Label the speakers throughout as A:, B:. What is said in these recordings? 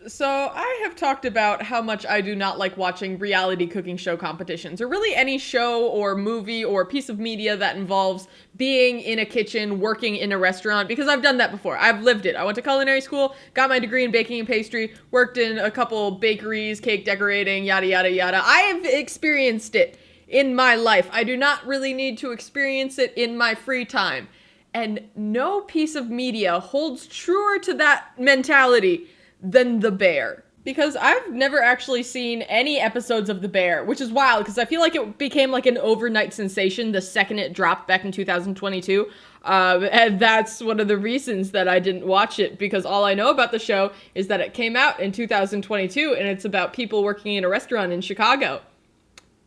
A: So I have talked about how much I do not like watching reality cooking show competitions, or really any show or movie or piece of media that involves being in a kitchen, working in a restaurant, because I've done that before. I've lived it. I went to culinary school, got my degree in baking and pastry, worked in a couple bakeries, cake decorating, yada, yada, yada. I have experienced it in my life. I do not really need to experience it in my free time. And no piece of media holds truer to that mentality than The Bear. Because I've never actually seen any episodes of The Bear, which is wild, because I feel like it became like an overnight sensation the second it dropped back in 2022. And that's one of the reasons that I didn't watch it, because all I know about the show is that it came out in 2022, and it's about people working in a restaurant in Chicago.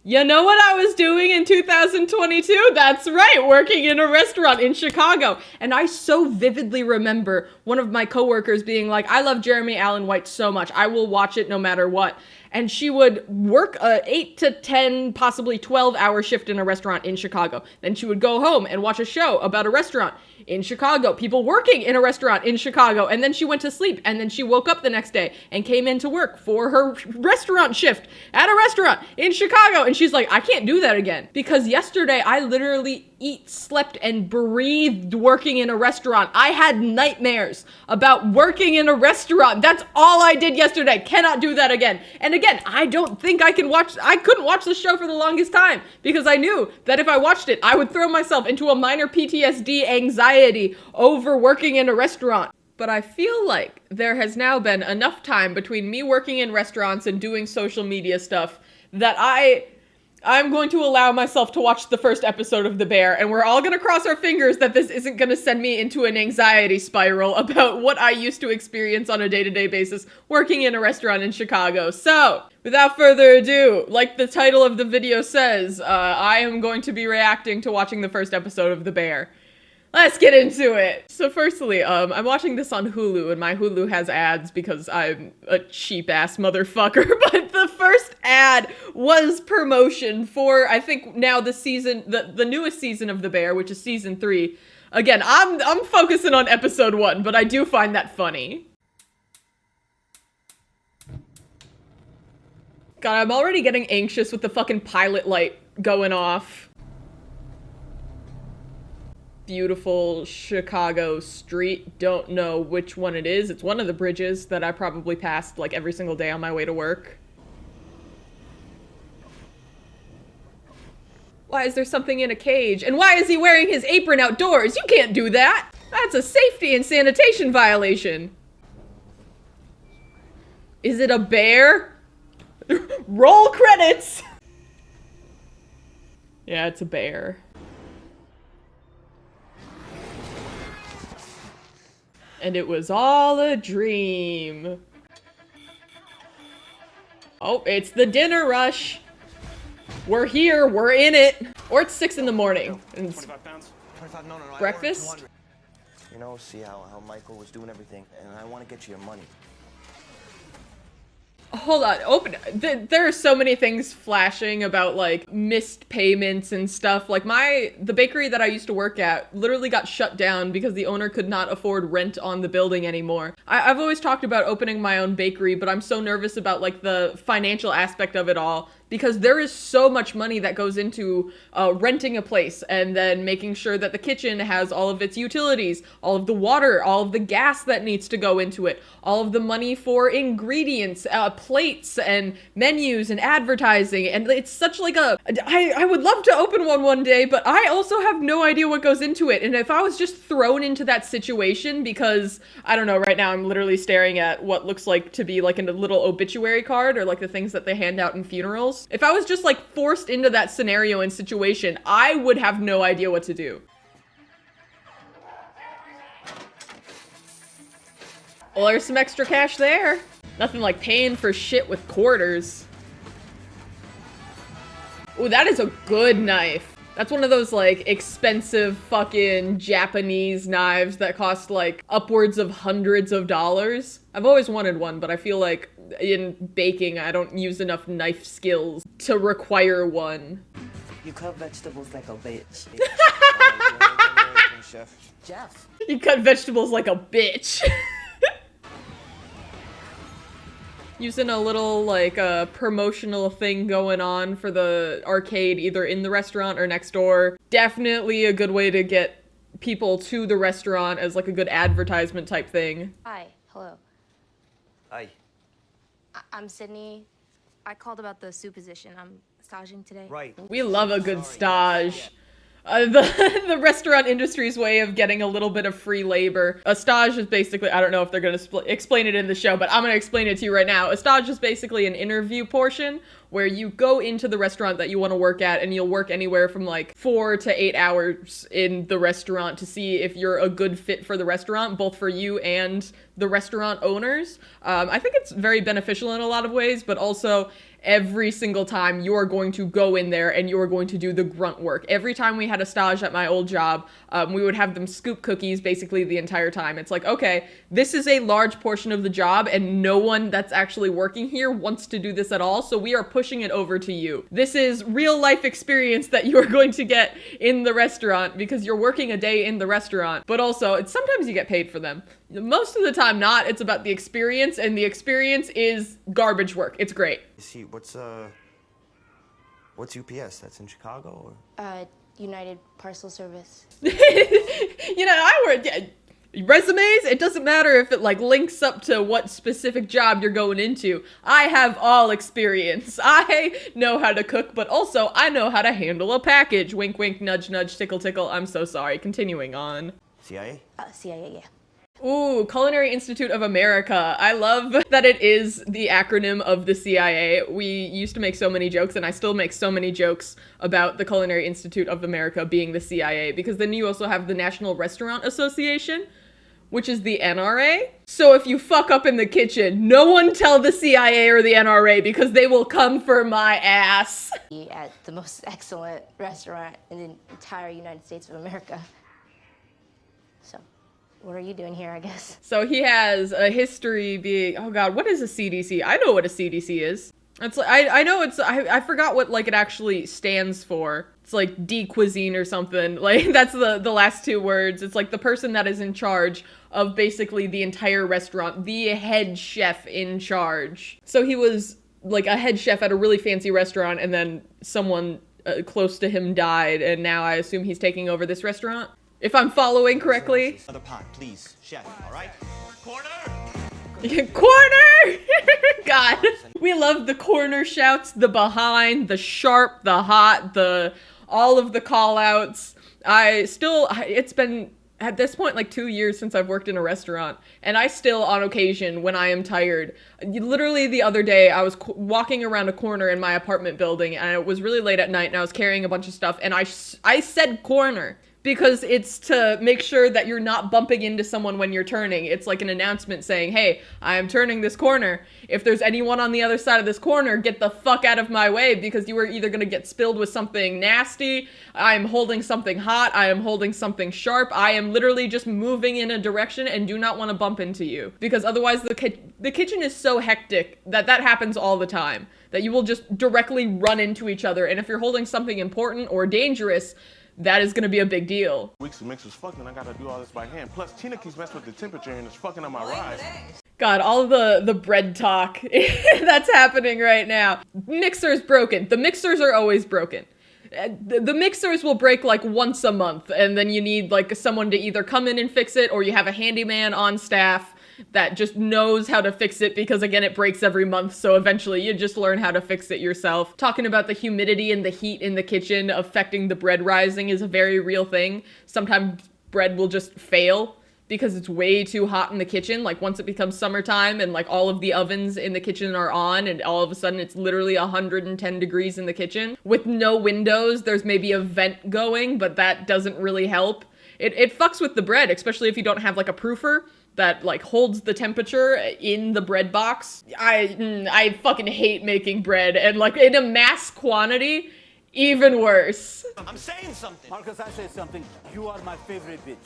A: You know what I was doing in 2022? That's right, working in a restaurant in Chicago. And I so vividly remember one of my coworkers being like, I love Jeremy Allen White so much. I will watch it no matter what. And she would work a 8 to 10, possibly 12-hour shift in a restaurant in Chicago. Then she would go home and watch a show about a restaurant in Chicago, people working in a restaurant in Chicago, and then she went to sleep, and then she woke up the next day and came into work for her restaurant shift at a restaurant in Chicago, and she's like, I can't do that again, because yesterday I literally slept, and breathed working in a restaurant. I had nightmares about working in a restaurant. That's all I did yesterday. Cannot do that again. And again, I don't think I couldn't watch the show for the longest time, because I knew that if I watched it, I would throw myself into a minor PTSD anxiety over working in a restaurant. But I feel like there has now been enough time between me working in restaurants and doing social media stuff that I'm going to allow myself to watch the first episode of The Bear, and we're all going to cross our fingers that this isn't going to send me into an anxiety spiral about what I used to experience on a day-to-day basis working in a restaurant in Chicago. So, without further ado, like the title of the video says, I am going to be reacting to watching the first episode of The Bear. Let's get into it. So firstly, I'm watching this on Hulu, and my Hulu has ads because I'm a cheap-ass motherfucker, but the first ad was promotion for, I think now the season, the newest season of The Bear, which is season 3. Again, I'm focusing on episode 1, but I do find that funny. God, I'm already getting anxious with the fucking pilot light going off. Beautiful Chicago street. Don't know which one it is. It's one of the bridges that I probably passed like every single day on my way to work. Why is there something in a cage? And why is he wearing his apron outdoors? You can't do that! That's a safety and sanitation violation. Is it a bear? Roll credits! Yeah, it's a bear. And it was all a dream. Oh, it's the dinner rush. We're here, we're in it. Or it's 6 in the morning. And it's
B: 25 pounds? 25, no,
A: breakfast?
C: You know, see how Michael was doing everything, and I want to get you your money.
A: Hold on, there are so many things flashing about like missed payments and stuff. Like the bakery that I used to work at literally got shut down because the owner could not afford rent on the building anymore. I've always talked about opening my own bakery, but I'm so nervous about like the financial aspect of it all, because there is so much money that goes into renting a place and then making sure that the kitchen has all of its utilities, all of the water, all of the gas that needs to go into it, all of the money for ingredients, plates and menus and advertising. And it's such like I would love to open one day, but I also have no idea what goes into it. And if I was just thrown into that situation, because I don't know, right now I'm literally staring at what looks like to be like a little obituary card, or like the things that they hand out in funerals. If I was just like forced into that scenario and situation, I would have no idea what to do. Well, there's some extra cash there. Nothing like paying for shit with quarters. Ooh, that is a good knife. That's one of those like expensive fucking Japanese knives that cost like upwards of hundreds of dollars. I've always wanted one, but I feel like in baking, I don't use enough knife skills to require one.
D: You cut vegetables like a bitch.
C: Chef.
D: Jeff.
A: You cut vegetables like a bitch. Using a little like promotional thing going on for the arcade either in the restaurant or next door. Definitely a good way to get people to the restaurant as like a good advertisement type thing.
B: Hi, hello.
C: Hi.
B: I'm Sydney. I called about the soup position. I'm staging today.
C: Right.
A: We love a good stage. The restaurant industry's way of getting a little bit of free labor. A stage is basically, I don't know if they're going to explain it in the show, but I'm going to explain it to you right now. A stage is basically an interview portion where you go into the restaurant that you want to work at and you'll work anywhere from like 4 to 8 hours in the restaurant to see if you're a good fit for the restaurant, both for you and the restaurant owners. I think it's very beneficial in a lot of ways, but also every single time you're going to go in there and you're going to do the grunt work. Every time we had a stage at my old job, we would have them scoop cookies basically the entire time. It's like, okay, this is a large portion of the job and no one that's actually working here wants to do this at all, so we are pushing it over to you. This is real life experience that you are going to get in the restaurant because you're working a day in the restaurant, but also it's sometimes you get paid for them. Most of the time not. It's about the experience, and the experience is garbage work. It's great.
C: See, what's UPS? That's in Chicago, or?
B: United Parcel Service.
A: You know, resumes, it doesn't matter if it like links up to what specific job you're going into. I have all experience. I know how to cook, but also I know how to handle a package. Wink, wink, nudge, nudge, tickle, tickle. I'm so sorry. Continuing on.
C: CIA?
B: CIA, yeah.
A: Ooh, Culinary Institute of America. I love that it is the acronym of the CIA. We used to make so many jokes, and I still make so many jokes about the Culinary Institute of America being the CIA, because then you also have the National Restaurant Association, which is the NRA. So if you fuck up in the kitchen, no one tell the CIA or the NRA because they will come for my ass.
B: At the most excellent restaurant in the entire United States of America. So, what are you doing here, I guess?
A: So he has a history being, oh god, what is a CDC? I know what a CDC is. It's like, I know it's, I forgot what like it actually stands for. It's like D cuisine or something. Like that's the last two words. It's like the person that is in charge of basically the entire restaurant, the head chef in charge. So he was like a head chef at a really fancy restaurant, and then someone close to him died, and now I assume he's taking over this restaurant. If I'm following correctly.
E: Another pot, please, chef. All right. Corner.
A: Corner! God. We love the corner shouts, the behind, the sharp, the hot, all of the call outs. It's been at this point like 2 years since I've worked in a restaurant, and I still on occasion when I am tired, literally the other day I was walking around a corner in my apartment building, and it was really late at night, and I was carrying a bunch of stuff, and I said corner. Because it's to make sure that you're not bumping into someone when you're turning. It's like an announcement saying, hey, I am turning this corner. If there's anyone on the other side of this corner, get the fuck out of my way, because you are either going to get spilled with something nasty, I am holding something hot, I am holding something sharp, I am literally just moving in a direction and do not want to bump into you. Because otherwise the kitchen is so hectic that happens all the time. That you will just directly run into each other. And if you're holding something important or dangerous, that is gonna be a big deal.
F: Weeks of mixers fucking, I gotta do all this by hand. Plus, Tina keeps messing with the temperature and it's fucking on my rice.
A: God, all the bread talk that's happening right now. Mixer's broken. The mixers are always broken. The mixers will break like once a month, and then you need like someone to either come in and fix it, or you have a handyman on staff that just knows how to fix it, because again, it breaks every month, so eventually you just learn how to fix it yourself. Talking about the humidity and the heat in the kitchen affecting the bread rising is a very real thing. Sometimes bread will just fail because it's way too hot in the kitchen. Like once it becomes summertime and like all of the ovens in the kitchen are on, and all of a sudden it's literally 110 degrees in the kitchen with no windows. There's maybe a vent going, but that doesn't really help. It fucks with the bread, especially if you don't have like a proofer that like holds the temperature in the bread box. I fucking hate making bread, and like in a mass quantity, even worse.
E: I'm saying something.
G: Marcus, I say something. You are my favorite bitch.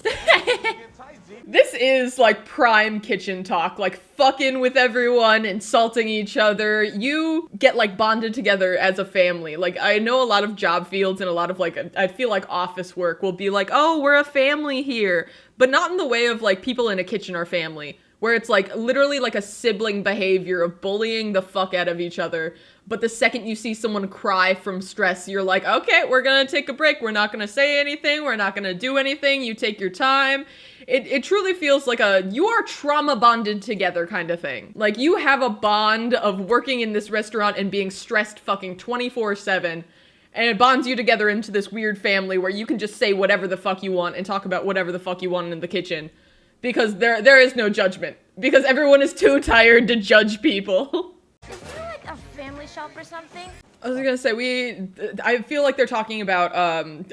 A: This is like prime kitchen talk, like fucking with everyone, insulting each other. You get like bonded together as a family. Like I know a lot of job fields and a lot of like, I feel like office work will be like, oh, we're a family here. But not in the way of like people in a kitchen are family, where it's like literally like a sibling behavior of bullying the fuck out of each other. But the second you see someone cry from stress, you're like, okay, we're gonna take a break. We're not gonna say anything. We're not gonna do anything. You take your time. It truly feels like you are trauma bonded together kind of thing. Like you have a bond of working in this restaurant and being stressed fucking 24/7. And it bonds you together into this weird family where you can just say whatever the fuck you want and talk about whatever the fuck you want in the kitchen. Because there is no judgment. Because everyone is too tired to judge people.
B: Is there like a family shop or something?
A: I was gonna say, I feel like they're talking about,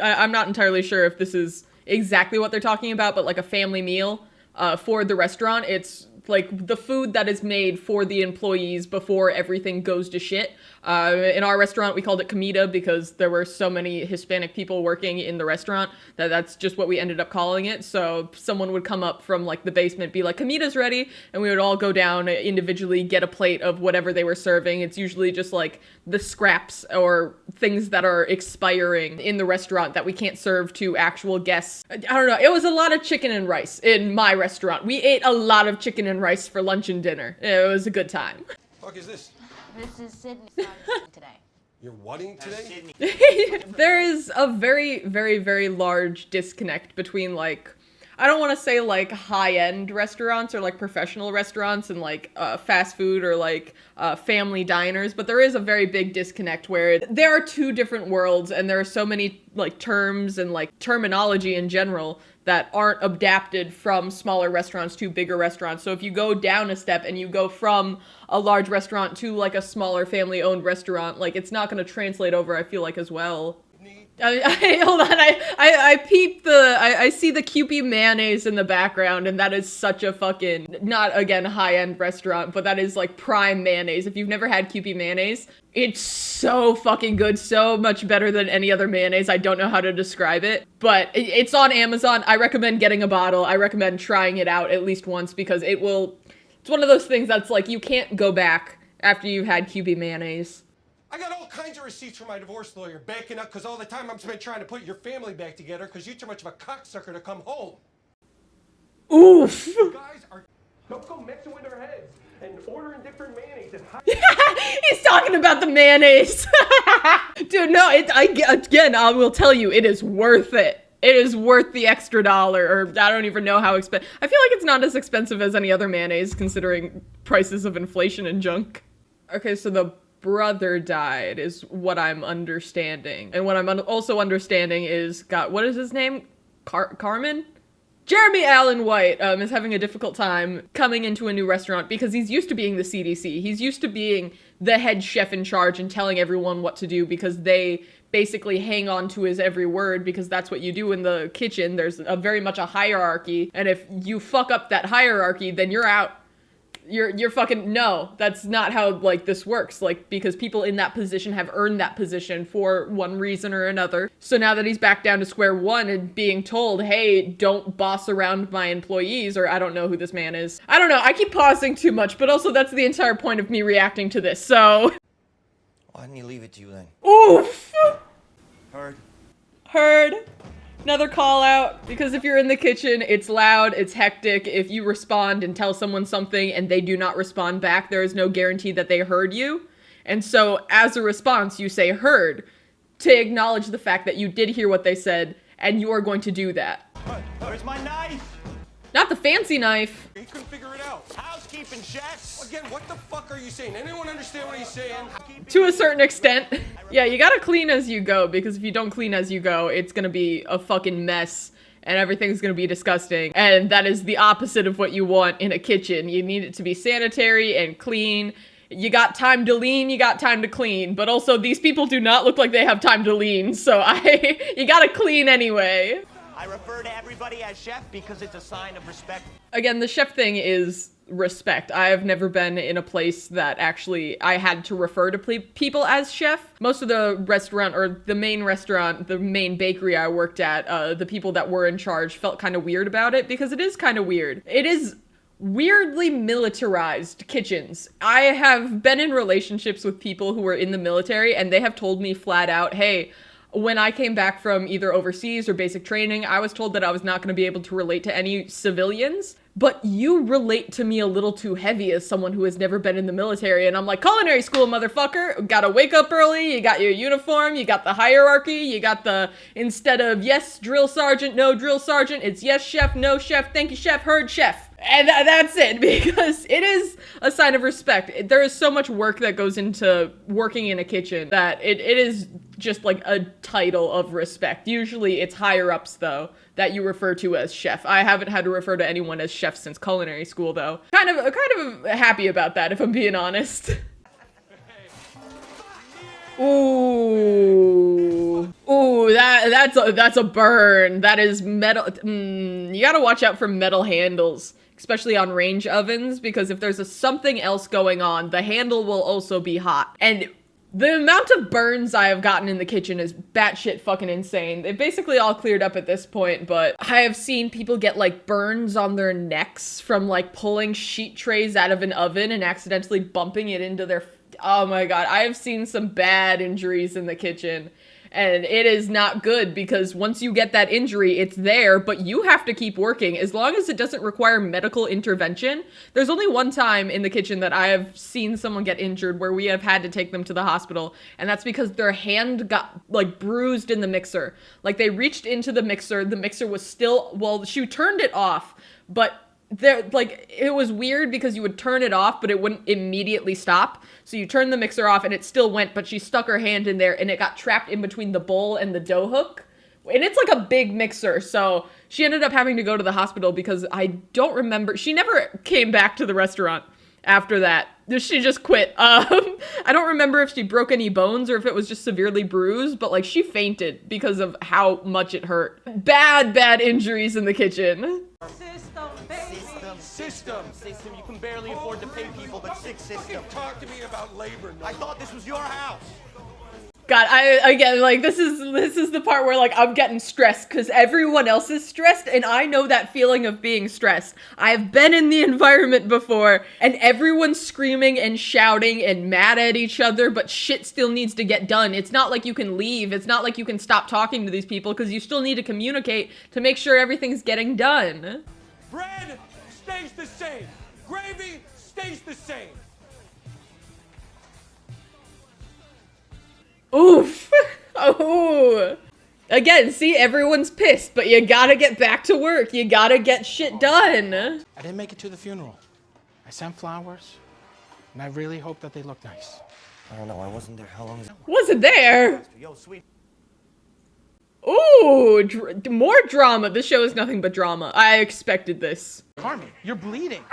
A: I'm not entirely sure if this is exactly what they're talking about, but like a family meal for the restaurant. It's like the food that is made for the employees before everything goes to shit. In our restaurant, we called it comida because there were so many Hispanic people working in the restaurant that's just what we ended up calling it. So someone would come up from like the basement, be like, comida's ready. And we would all go down individually, get a plate of whatever they were serving. It's usually just like the scraps or things that are expiring in the restaurant that we can't serve to actual guests. I don't know. It was a lot of chicken and rice in my restaurant. We ate a lot of chicken and rice for lunch and dinner. It was a good time.
H: Fuck is this?
B: This is Sydney today.
H: You're wedding today?
A: There is a very, very, very large disconnect between like, I don't want to say like high-end restaurants or like professional restaurants and like fast food or like family diners, but there is a very big disconnect where there are two different worlds and there are so many like terms and like terminology in general that aren't adapted from smaller restaurants to bigger restaurants. So if you go down a step and you go from a large restaurant to like a smaller family-owned restaurant, like it's not going to translate over, I feel like, as well. Hold on, I peep I see the Kewpie mayonnaise in the background, and that is such a fucking, not again high-end restaurant, but that is like prime mayonnaise. If you've never had Kewpie mayonnaise, it's so fucking good, so much better than any other mayonnaise. I don't know how to describe it, but it's on Amazon. I recommend getting a bottle. I recommend trying it out at least once because it's one of those things that's like you can't go back after you've had Kewpie mayonnaise.
H: I got all kinds of receipts from my divorce lawyer backing up because all the time I'm spent trying to put your family back together because you're too much of a cocksucker to come home.
A: Oof.
H: You guys don't go messing with their heads and ordering different mayonnaise and
A: He's talking about the mayonnaise. Dude, no, I will tell you, it is worth it. It is worth the extra $1, or I don't even know how expensive. I feel like it's not as expensive as any other mayonnaise considering prices of inflation and junk. Okay, so the brother died is what I'm understanding. And what I'm also understanding is, God, what is his name? Carmen? Jeremy Allen White is having a difficult time coming into a new restaurant because he's used to being the CDC. He's used to being the head chef in charge and telling everyone what to do because they basically hang on to his every word because that's what you do in the kitchen. There's very much a hierarchy. And if you fuck up that hierarchy, then you're out. You're fucking, no, that's not how like this works. Like, because people in that position have earned that position for one reason or another. So now that he's back down to square one and being told, hey, don't boss around my employees, or I don't know who this man is. I don't know, I keep pausing too much, but also that's the entire point of me reacting to this, so.
C: Why didn't he leave it to you then?
A: Oof!
C: Heard.
A: Another call out, because if you're in the kitchen, it's loud, it's hectic. If you respond and tell someone something and they do not respond back, there is no guarantee that they heard you. And so as a response, you say heard to acknowledge the fact that you did hear what they said and you are going to do that.
E: Where's my knife?
A: Not the fancy knife.
H: he couldn't figure it out.
E: Housekeeping, chef.
H: Again, what the fuck are you saying? Anyone understand what he's saying?
A: To a certain extent. Yeah, you gotta clean as you go, because if you don't clean as you go, it's gonna be a fucking mess and everything's gonna be disgusting. And that is the opposite of what you want in a kitchen. You need it to be sanitary and clean. You got time to lean, you got time to clean. But also, these people do not look like they have time to lean, so you gotta clean anyway.
E: I refer to everybody as chef because it's a sign of respect.
A: Again, the chef thing is respect. I have never been in a place that actually I had to refer to people as chef. Most of the restaurant, or the main restaurant, the main bakery I worked at, the people that were in charge felt kind of weird about it, because it is kind of weird. It is weirdly militarized kitchens. I have been in relationships with people who were in the military, and they have told me flat out, hey, when I came back from either overseas or basic training, I was told that I was not going to be able to relate to any civilians but you relate to me a little too heavy as someone who has never been in the military. And I'm like, culinary school, motherfucker. Gotta wake up early. You got your uniform. You got the hierarchy. You got the, instead of yes, drill sergeant, no drill sergeant, it's yes, chef, no chef, thank you, chef, heard chef. And that's it, because it is a sign of respect. There is so much work that goes into working in a kitchen that it is just like a title of respect. Usually it's higher ups, though, that you refer to as chef. I haven't had to refer to anyone as chef since culinary school, though. Kind of happy about that, if I'm being honest. Ooh, that's a burn. That is metal. You gotta watch out for metal handles, especially on range ovens, because if there's something else going on, the handle will also be hot. And the amount of burns I have gotten in the kitchen is batshit fucking insane. They basically all cleared up at this point, but I have seen people get like burns on their necks from like pulling sheet trays out of an oven and accidentally bumping it into their... Oh my god, I have seen some bad injuries in the kitchen. And it is not good, because once you get that injury, it's there, but you have to keep working. As long as it doesn't require medical intervention. There's only one time in the kitchen that I have seen someone get injured where we have had to take them to the hospital, and that's because their hand got, like, bruised in the mixer. Like, they reached into the mixer was still, well, she turned it off, but there, like, it was weird because you would turn it off, but it wouldn't immediately stop. So you turn the mixer off and it still went, but she stuck her hand in there and it got trapped in between the bowl and the dough hook. And it's like a big mixer, so she ended up having to go to the hospital because I don't remember, she never came back to the restaurant after that. She just quit. I don't remember if she broke any bones or if it was just severely bruised, but like she fainted because of how much it hurt. Bad injuries in the kitchen.
E: System. You can barely afford to pay people, but system.
H: Talk to me about labor.
E: I thought this was your house.
A: God, again, like, this is the part where, like, I'm getting stressed because everyone else is stressed, and I know that feeling of being stressed. I've been in the environment before, and everyone's screaming and shouting and mad at each other, but shit still needs to get done. It's not like you can leave. It's not like you can stop talking to these people, because you still need to communicate to make sure everything's getting done.
H: Bread stays the same. Gravy stays the same.
A: Oof. Oh. Again, see, everyone's pissed, but you gotta get back to work. You gotta get shit done.
I: I didn't make it to the funeral. I sent flowers, and I really hope that they look nice.
C: I don't know, I wasn't there. How long is it?
A: Wasn't there.
E: Yo, sweet.
A: Ooh, more drama. This show is nothing but drama. I expected this.
I: Carmen, you're bleeding.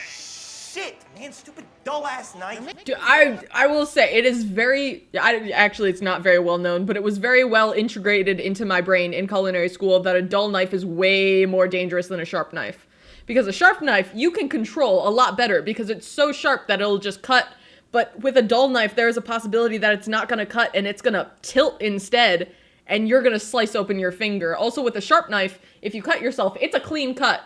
E: Shit, man, stupid dull ass knife.
A: Dude, I will say it is very, actually it's not very well known, but it was very well integrated into my brain in culinary school that a dull knife is way more dangerous than a sharp knife. Because a sharp knife you can control a lot better because it's so sharp that it'll just cut. But with a dull knife, there is a possibility that it's not gonna cut and it's gonna tilt instead, and you're gonna slice open your finger. Also with a sharp knife, if you cut yourself, it's a clean cut.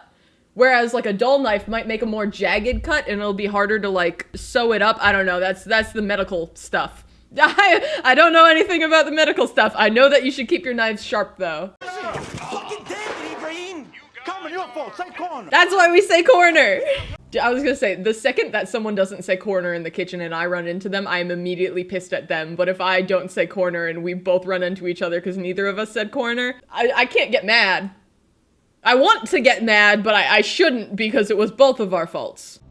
A: Whereas like a dull knife might make a more jagged cut and it'll be harder to like sew it up. I don't know, that's the medical stuff. I don't know anything about the medical stuff. I know that you should keep your knives sharp though.
E: Fucking dead, Ibrahim.
G: Carmen, your fault. Say corner.
A: That's why we say corner. I was gonna say, the second that someone doesn't say corner in the kitchen and I run into them, I am immediately pissed at them. But if I don't say corner and we both run into each other because neither of us said corner, I can't get mad. I want to get mad, but I shouldn't because it was both of our faults.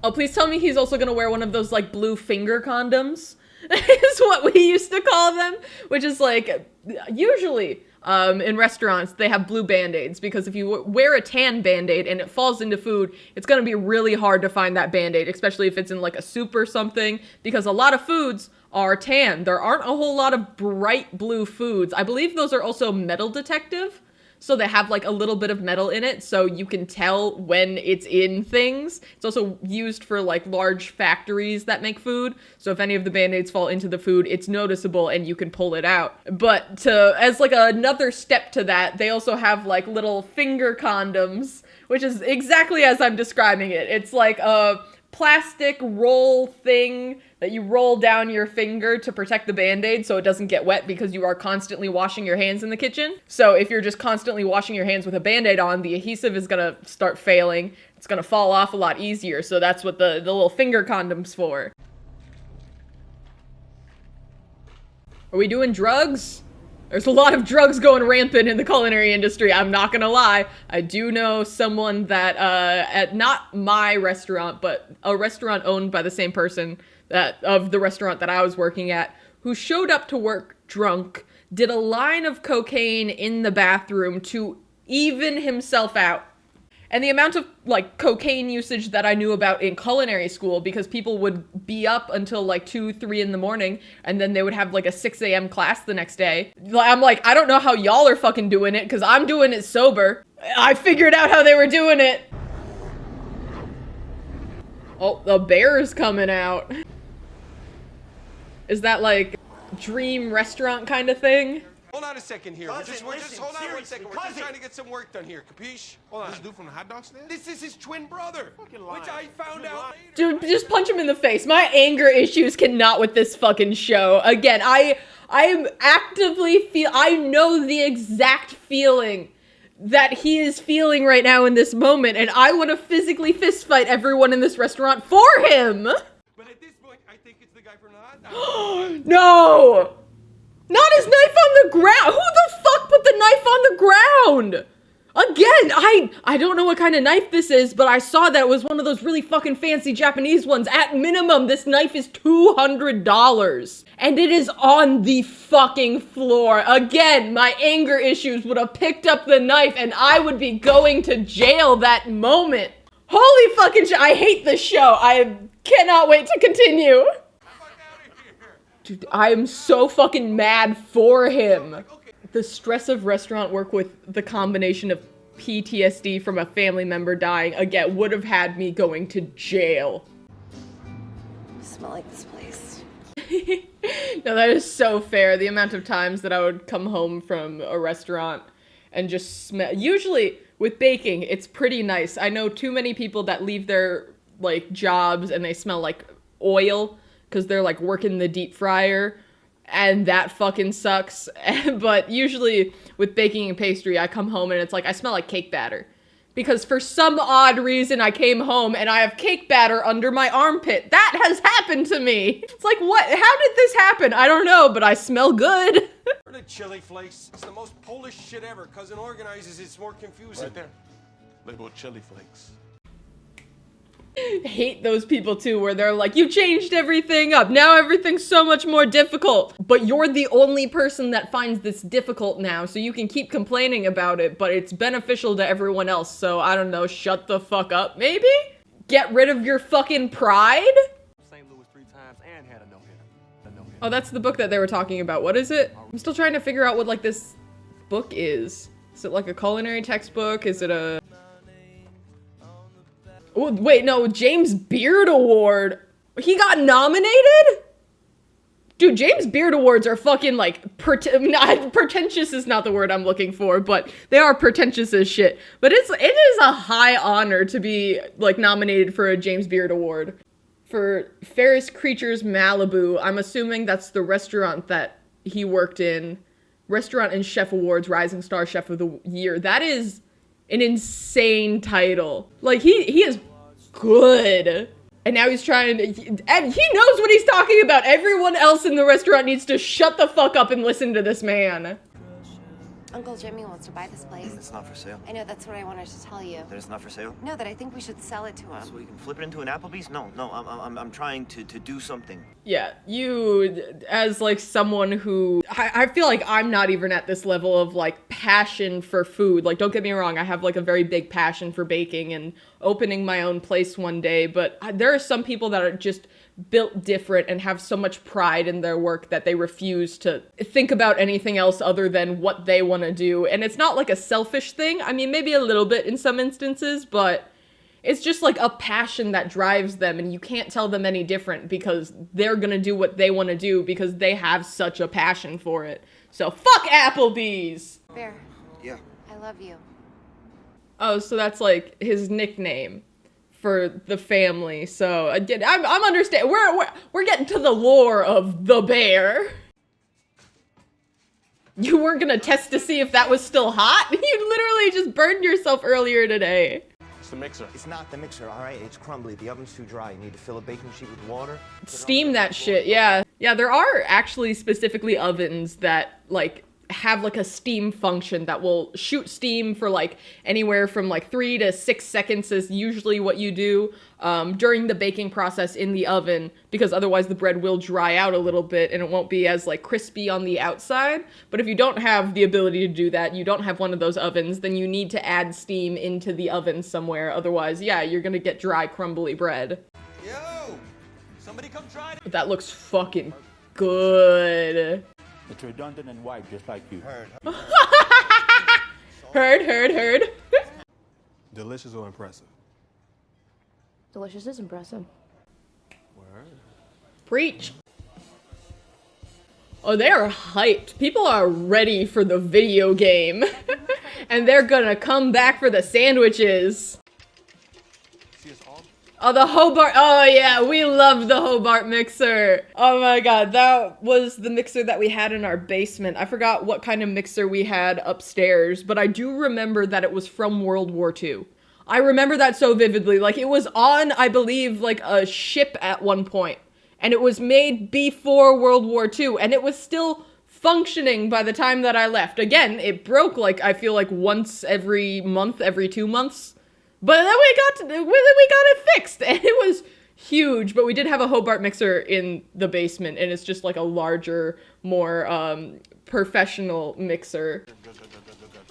A: Oh, please tell me he's also gonna wear one of those like blue finger condoms. Is what we used to call them, which is like, usually in restaurants they have blue band-aids because if you wear a tan band-aid and it falls into food, it's gonna be really hard to find that band-aid, especially if it's in like a soup or something, because a lot of foods are tan. There aren't a whole lot of bright blue foods. I believe those are also metal detective. So they have like a little bit of metal in it so you can tell when it's in things. It's also used for like large factories that make food. So if any of the band-aids fall into the food, it's noticeable and you can pull it out. But as like another step to that, they also have like little finger condoms, which is exactly as I'm describing it. It's like a plastic roll thing that you roll down your finger to protect the Band-Aid so it doesn't get wet because you are constantly washing your hands in the kitchen. So if you're just constantly washing your hands with a Band-Aid on, the adhesive is gonna start failing. It's gonna fall off a lot easier, so that's what the little finger condom's for. Are we doing drugs? There's a lot of drugs going rampant in the culinary industry, I'm not gonna lie. I do know someone that, at not my restaurant, but a restaurant owned by the same person of the restaurant that I was working at, who showed up to work drunk, did a line of cocaine in the bathroom to even himself out. And the amount of, like, cocaine usage that I knew about in culinary school, because people would be up until, like, 2, 3 in the morning, and then they would have, like, a 6 a.m. class the next day. I'm like, I don't know how y'all are fucking doing it, because I'm doing it sober. I figured out how they were doing it. Oh, the bear's coming out. Is that, like, dream restaurant kind of thing?
H: Hold on a second here.
F: Cousin,
H: We're just hold on one
F: seriously,
H: second. We're just
F: cousin.
H: trying to get some work done here. Capiche? Hold on.
F: This dude from the hot dog stand?
H: This is his twin brother,
F: Fucking lying.
H: which I found
F: You're
H: out
F: lying.
H: later.
A: Dude, just punch him in the face. My anger issues cannot with this fucking show. Again, I am actively I know the exact feeling that he is feeling right now in this moment, and I want to physically fistfight everyone in this restaurant for him.
H: But at this point, I think it's the guy from the hot dog.
A: No! Not his knife on the ground! Who the fuck put the knife on the ground? Again, I don't know what kind of knife this is, but I saw that it was one of those really fucking fancy Japanese ones. At minimum, this knife is $200. And it is on the fucking floor. Again, my anger issues would have picked up the knife and I would be going to jail that moment. Holy fucking shit, I hate this show. I cannot wait to continue. Dude, I am so fucking mad for him. The stress of restaurant work with the combination of PTSD from a family member dying, again, would have had me going to jail.
B: I smell like this place.
A: No, that is so fair. The amount of times that I would come home from a restaurant and just smell. Usually with baking, it's pretty nice. I know too many people that leave their, like, jobs and they smell like oil because they're, like, working the deep fryer, and that fucking sucks. But usually with baking and pastry, I come home and it's like, I smell like cake batter. Because for some odd reason, I came home and I have cake batter under my armpit. That has happened to me. It's like, what? How did this happen? I don't know, but I smell good.
H: Or the chili flakes. It's the most Polish shit ever. Cousin organizes, it's more confusing.
F: Right there. Labeled chili flakes.
A: Hate those people too, where they're like, you changed everything up, now everything's so much more difficult, but you're the only person that finds this difficult now, so you can keep complaining about it, but it's beneficial to everyone else, so I don't know, shut the fuck up, maybe? Get rid of your fucking pride?
G: St. Louis 3 times and had a no-hitter.
A: Oh, that's the book that they were talking about. What is it? I'm still trying to figure out what, like, this book is. Is it like a culinary textbook? Is it a... Oh, wait, no, James Beard Award. He got nominated? Dude, James Beard Awards are fucking, like, pretentious is not the word I'm looking for, but they are pretentious as shit. But it is a high honor to be, like, nominated for a James Beard Award. For Ferris Creatures Malibu, I'm assuming that's the restaurant that he worked in. Restaurant and Chef Awards, Rising Star Chef of the Year. That is an insane title. Like, he is good. And now he's trying to, and he knows what he's talking about. Everyone else in the restaurant needs to shut the fuck up and listen to this man.
J: Uncle Jimmy wants to buy this place.
C: It's not for sale.
J: I know, that's what I wanted to tell you.
C: That it's not for sale?
J: No, that I think we should sell it to him.
C: So we can flip it into an Applebee's? No, I'm trying to do something.
A: Yeah, you, as, like, someone who, I feel like I'm not even at this level of, like, passion for food. Like, don't get me wrong, I have, like, a very big passion for baking and opening my own place one day, but there are some people that are just built different and have so much pride in their work that they refuse to think about anything else other than what they want to do. And it's not like a selfish thing. I mean, maybe a little bit in some instances, but it's just like a passion that drives them, and you can't tell them any different because they're gonna do what they want to do because they have such a passion for it. So fuck Applebee's!
J: Bear,
C: Yeah.
J: I love you.
A: Oh, so that's like his nickname. for the family. So again, I'm understand. We're getting to the lore of the bear. You weren't gonna test to see if that was still hot? You literally just burned yourself earlier today.
F: It's the mixer.
C: It's not the mixer, all right? It's crumbly. The oven's too dry. You need to fill a baking sheet with water.
A: Steam that shit, yeah. Yeah, there are actually specifically ovens that, like, have, like, a steam function that will shoot steam for, like, anywhere from, like, 3 to 6 seconds is usually what you do during the baking process in the oven, because otherwise the bread will dry out a little bit and it won't be as, like, crispy on the outside. But if you don't have the ability to do that, you don't have one of those ovens, then you need to add steam into the oven somewhere. Otherwise, yeah, you're gonna get dry, crumbly bread.
E: Yo! Somebody come try it.
A: But that looks fucking good.
K: It's redundant and white, just like you.
A: Heard.
G: Delicious or impressive?
B: Delicious is impressive.
G: Word.
A: Preach. Oh, they are hyped. People are ready for the video game. And they're gonna come back for the sandwiches. Oh, the Hobart. Oh, yeah, we love the Hobart mixer. Oh my god, that was the mixer that we had in our basement. I forgot what kind of mixer we had upstairs, but I do remember that it was from World War II. I remember that so vividly. Like, it was on, I believe, like a ship at one point. And it was made before World War II, and it was still functioning by the time that I left. Again, it broke, like, I feel like once every month, every 2 months. But then we got it fixed, and it was huge. But we did have a Hobart mixer in the basement, and it's just like a larger, more professional mixer.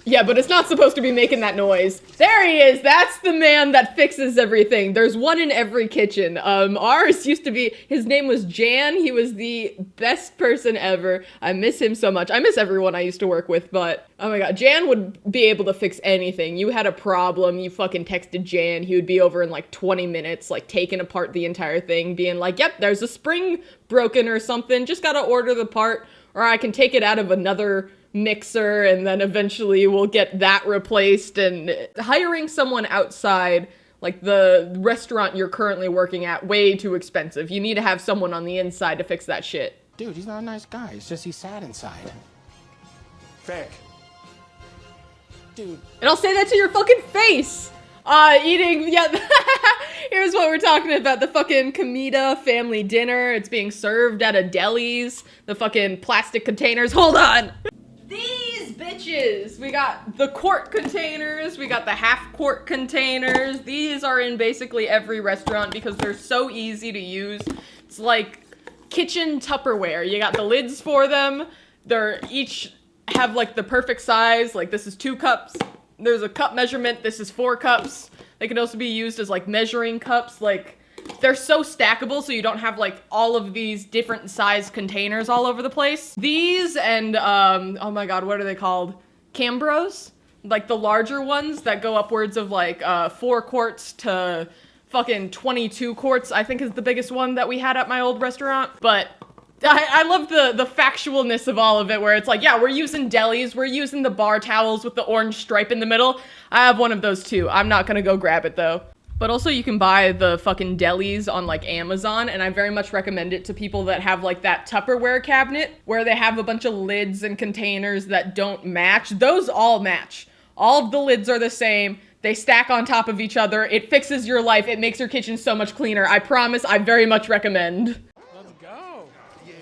A: Yeah, but it's not supposed to be making that noise. There he is! That's the man that fixes everything. There's one in every kitchen. Ours used to be, his name was Jan. He was the best person ever. I miss him so much. I miss everyone I used to work with, but oh my god, Jan would be able to fix anything. You had a problem, you fucking texted Jan. He would be over in like 20 minutes, like taking apart the entire thing, being like, yep, there's a spring broken or something. Just gotta order the part, or I can take it out of another mixer and then eventually we'll get that replaced. And hiring someone outside, like the restaurant you're currently working at, way too expensive. You need to have someone on the inside to fix that shit.
I: Dude, he's not a nice guy. It's just he's sad inside.
G: Fake.
I: Dude.
A: And I'll say that to your fucking face! Eating, yeah, here's what we're talking about. The fucking comida family dinner. It's being served at a deli's. The fucking plastic containers. Hold on! These bitches! We got the quart containers, we got the half-quart containers. These are in basically every restaurant because they're so easy to use. It's like kitchen Tupperware. You got the lids for them. They're each have like the perfect size. Like this is 2 cups. There's a cup measurement. This is 4 cups. They can also be used as like measuring cups. Like, they're so stackable so you don't have like all of these different size containers all over the place. These and, oh my god, what are they called? Cambros? Like the larger ones that go upwards of like 4 quarts to fucking 22 quarts, I think is the biggest one that we had at my old restaurant. But I love the factualness of all of it, where it's like, yeah, we're using delis, we're using the bar towels with the orange stripe in the middle. I have one of those too. I'm not gonna go grab it though. But also you can buy the fucking delis on like Amazon, and I very much recommend it to people that have like that Tupperware cabinet where they have a bunch of lids and containers that don't match. Those all match. All of the lids are the same. They stack on top of each other. It fixes your life. It makes your kitchen so much cleaner. I promise. I very much recommend.
I: Let's go.
G: Yeah.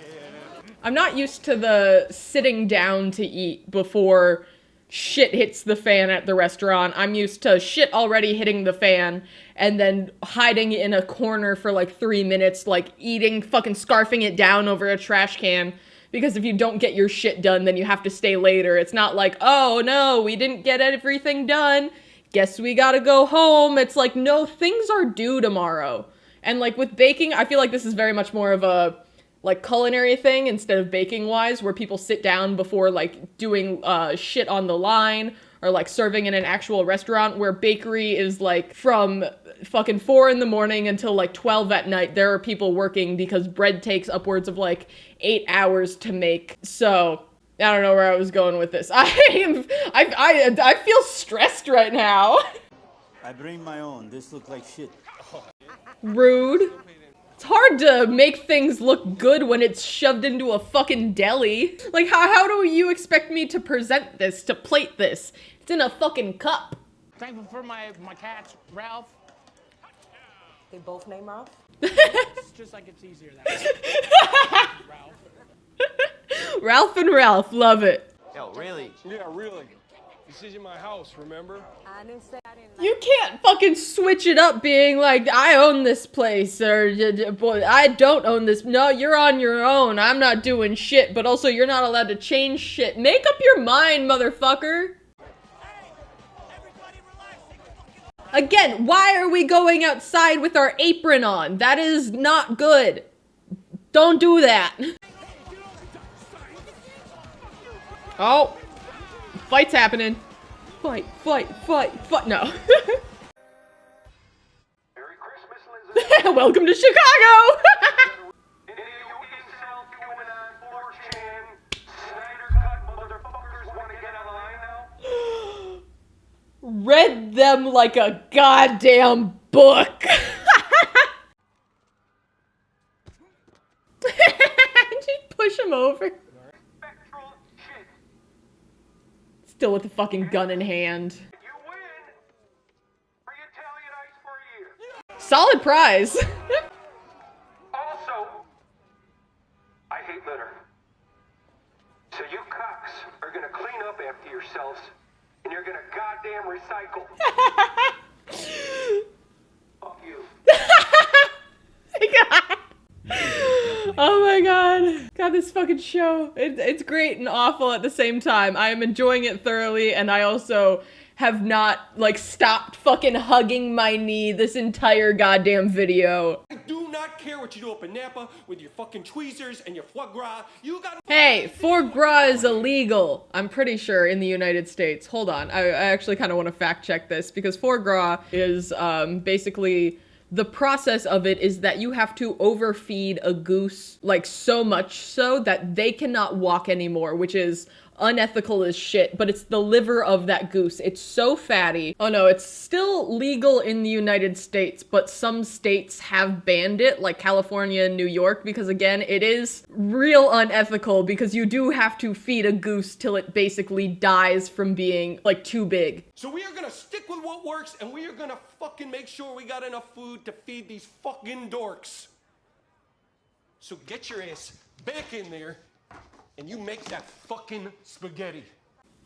A: I'm not used to the sitting down to eat before shit hits the fan at the restaurant. I'm used to shit already hitting the fan and then hiding in a corner for like 3 minutes, like eating, fucking scarfing it down over a trash can. Because if you don't get your shit done, then you have to stay later. It's not like, oh no, we didn't get everything done. Guess we gotta go home. It's like, no, things are due tomorrow. And like with baking, I feel like this is very much more of a like culinary thing instead of baking wise, where people sit down before like doing shit on the line or like serving in an actual restaurant, where bakery is like from fucking 4 in the morning until like 12 at night. There are people working because bread takes upwards of like 8 hours to make. So I don't know where I was going with this. I feel stressed right now.
K: I bring my own. This looks like shit.
A: Rude. It's hard to make things look good when it's shoved into a fucking deli. Like, how do you expect me to present this, to plate this? It's in a fucking cup.
I: Thankful for my cats, Ralph.
D: They both name Ralph?
I: It's just like it's easier that way. Ralph.
A: Ralph and Ralph, love it.
E: Yo, really?
H: Yeah, really. This isn't my house, remember?
J: I didn't say I didn't
A: You can't fucking switch it up being like, I own this place, or I don't own this. No, you're on your own. I'm not doing shit, but also you're not allowed to change shit. Make up your mind, motherfucker. Again, why are we going outside with our apron on? That is not good. Don't do that. Oh. Fight's happening. Fight, fight, fight, fight. No. Welcome to Chicago. Read them like a goddamn book. Just push him over. Still with the fucking gun in hand. Solid prize.
H: Also, I hate litter. So you cocks are gonna clean up after yourselves, and you're gonna goddamn recycle. Fuck you. Oh my god. God, this fucking show. It's great and awful at the same time. I am enjoying it thoroughly, and I also have not, like, stopped fucking hugging my knee this entire goddamn video. I do not care what you do up in Napa with your fucking tweezers and your foie gras. You got—
A: Hey, foie gras is illegal, I'm pretty sure, in the United States. Hold on, I actually kind of want to fact check this, because foie gras is basically, the process of it is that you have to overfeed a goose, like, so much so that they cannot walk anymore, which is unethical as shit, but it's the liver of that goose. It's so fatty. Oh no, it's still legal in the United States, but some states have banned it, like California and New York, because again, it is real unethical because you do have to feed a goose till it basically dies from being, like, too big.
H: So we are gonna stick with what works, and we are gonna fucking make sure we got enough food to feed these fucking dorks. So get your ass back in there, and you make that fucking spaghetti.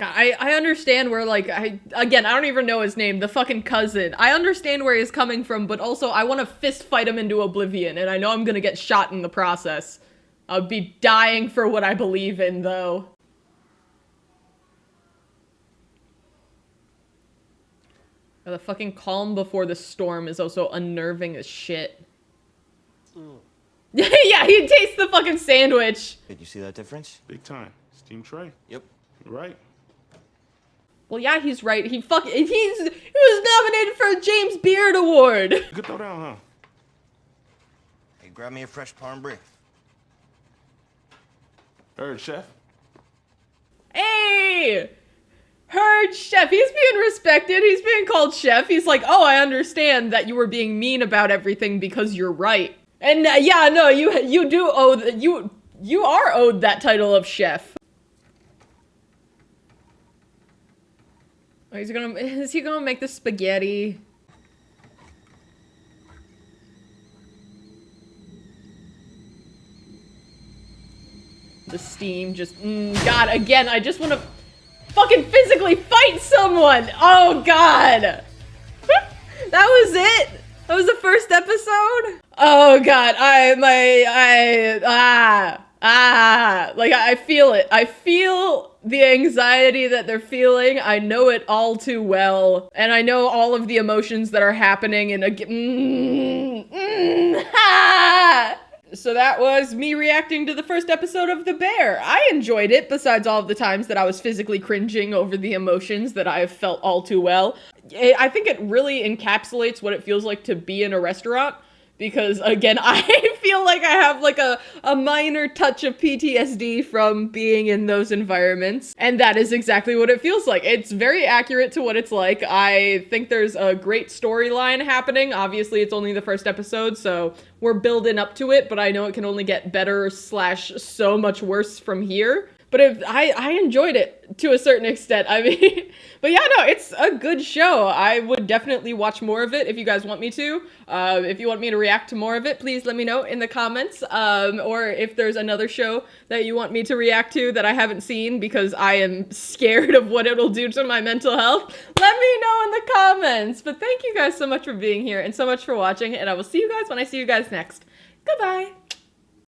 A: I understand where, like, again, I don't even know his name, the fucking cousin. I understand where he's coming from, but also I want to fist fight him into oblivion, and I know I'm gonna get shot in the process. I'll be dying for what I believe in, though. The fucking calm before the storm is also unnerving as shit. Yeah, he tastes the fucking sandwich.
C: Did you see that difference?
F: Big time. Steam tray.
C: Yep.
F: You're right.
A: Well, yeah, he's right. He was nominated for a James Beard Award.
F: You could throw down, huh?
C: Hey, grab me a fresh parm brie.
F: Heard, chef.
A: Hey! Heard chef. He's being respected. He's being called chef. He's like, oh, I understand that you were being mean about everything because you're right. And yeah, no, you do owe you are owed that title of chef. Oh, is he gonna make the spaghetti? The steam just, God, again, I just want to fucking physically fight someone. Oh God. That was it. That was the first episode? Oh God, like I feel it. I feel the anxiety that they're feeling. I know it all too well. And I know all of the emotions that are happening in So that was me reacting to the first episode of The Bear. I enjoyed it, besides all of the times that I was physically cringing over the emotions that I have felt all too well. I think it really encapsulates what it feels like to be in a restaurant,
H: because again, I feel like I have like a minor touch of PTSD from being in those environments, and that is exactly what it feels like. It's very accurate to what it's like. I think there's a great storyline happening. Obviously, it's only the first episode, so we're building up to it, but I know it can only get better / so much worse from here. But I enjoyed it to a certain extent. I mean, but yeah, no, it's a good show. I would definitely watch more of it if you guys want me to. If you want me to react to more of it, please let me know in the comments. Or if there's another show that you want me to react to that I haven't seen because I am scared of what it'll do to my mental health, let me know in the comments. But thank you guys so much for being here and so much for watching, and I will see you guys when I see you guys next. Goodbye.